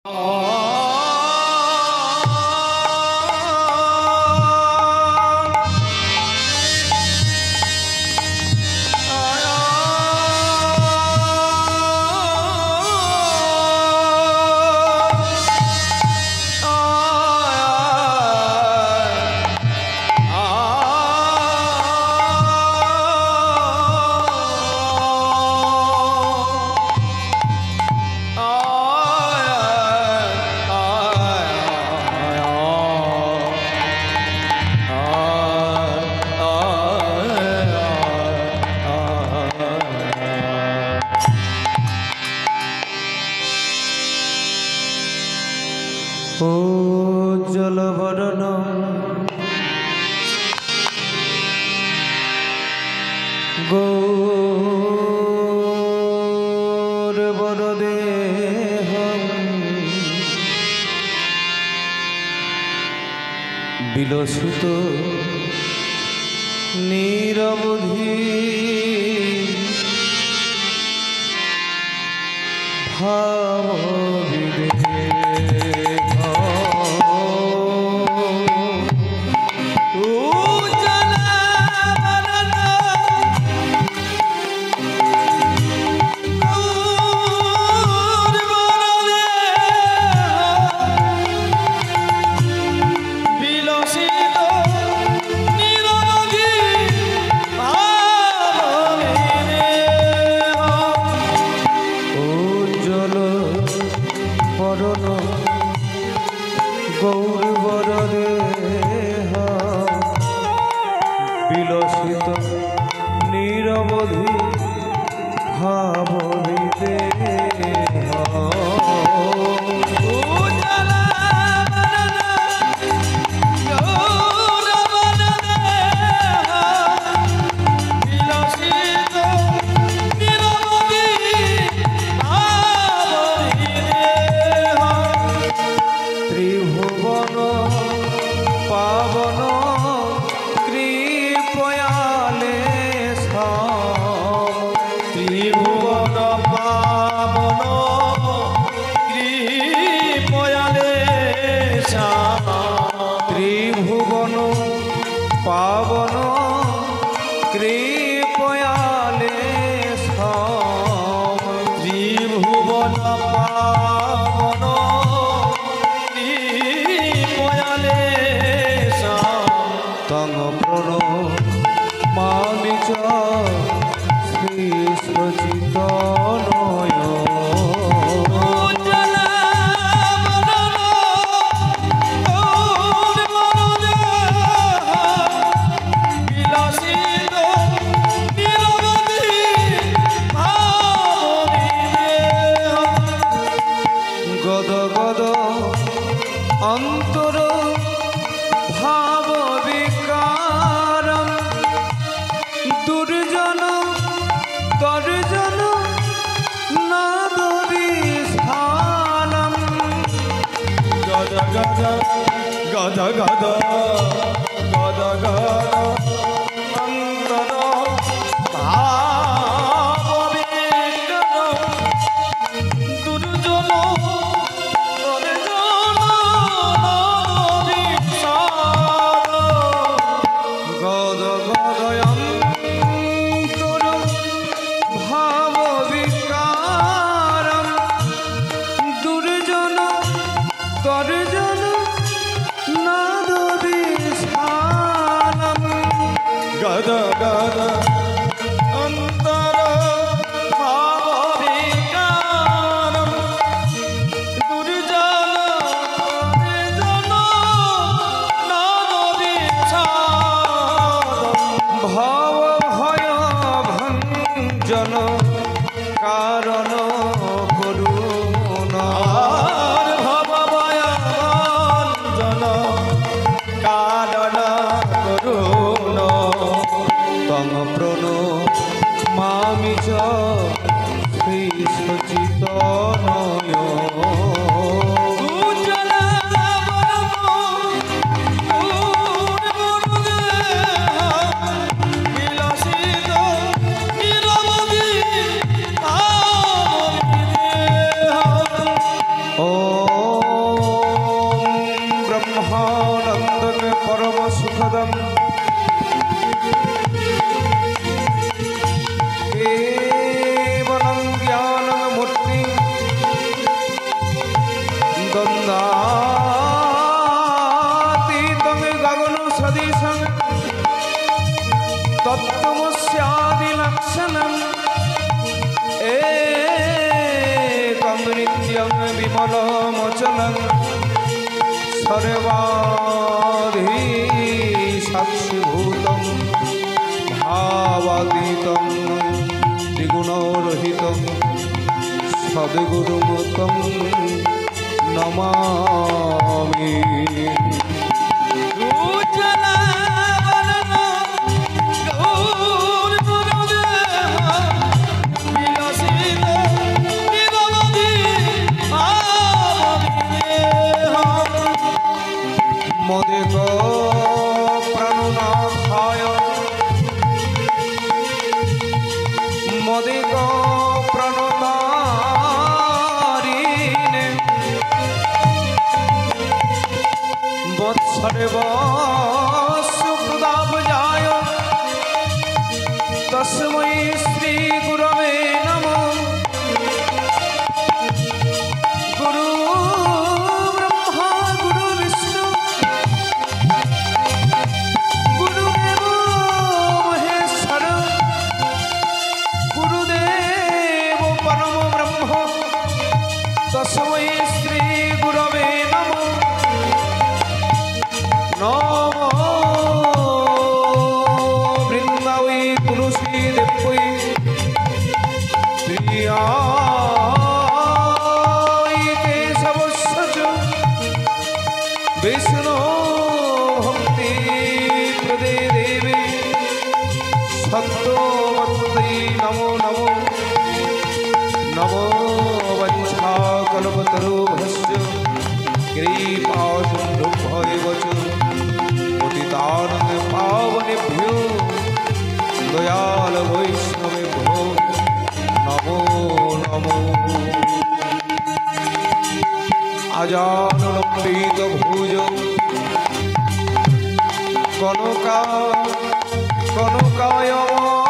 ও জলবরণ গৌরবরদেহ বিলসিত নিরবধি ভাববিদে গৌরবরদেহ বিলসিত নিরবধি ভাববিদেহ পাবন কৃপয়ালে ত্রিভুবন পাবন কৃপয়ালে ত্রিভুবন পাবন কৃপয়ালে ত্রিভুবন পাবন তং প্রণমামি চ শ্রী সচিতনয় গদ গদ অন্তর ভাব বিকারম দুর্জন তর্জন নাদ বিস্ফারম গদ গদ গদ গদ গদ গদ অন্তর ভাব বিকারম দুর্জন গদ গদ অন্তর ভাব বিকারম দুর্জন নাদ বিস্ফারম ভব ভয় ভঞ্জন কারণ করুণ ভব ভয় ভঞ্জন কারণ করুণ তং परम सुखदम केवलं ज्ञानमूर्ति द्वन्द्वातीतं गगन सदृशं तत्त्वमस्यादिलक्षणम् एकं नित्यं विमलमचलं सर्वाधि साक्षिभूतं भावातीतं द्विगुणरहितं सद्गुरुं नमामि। मोदिक प्राणनाथाय मोदिक प्राणनारिणे वत्सर्वसुप्रदाभजाय तस्मै श्री गुरवे नमः। गुरु ब्रह्मा गुरु विष्णु गुरुदेव महेश्वर गुरुदेव परम ब्रह्म तस्मै श्री गुरवे नमः। नमो वृन्दावै तुलसी देव्यै प्रियायै केशवस्य च विष्णो भक्ति प्रदे देवी सत्त्ववत्यै नमो नमो। नमो वञ्चाकल्पतरुभ्यश्च कृपासिन्धुभ्यैव च पतितानां पावनेभ्यो दयाल वैष्णवेभ्यो नमो नमो। अजानुलम्बितभुज कनकायमान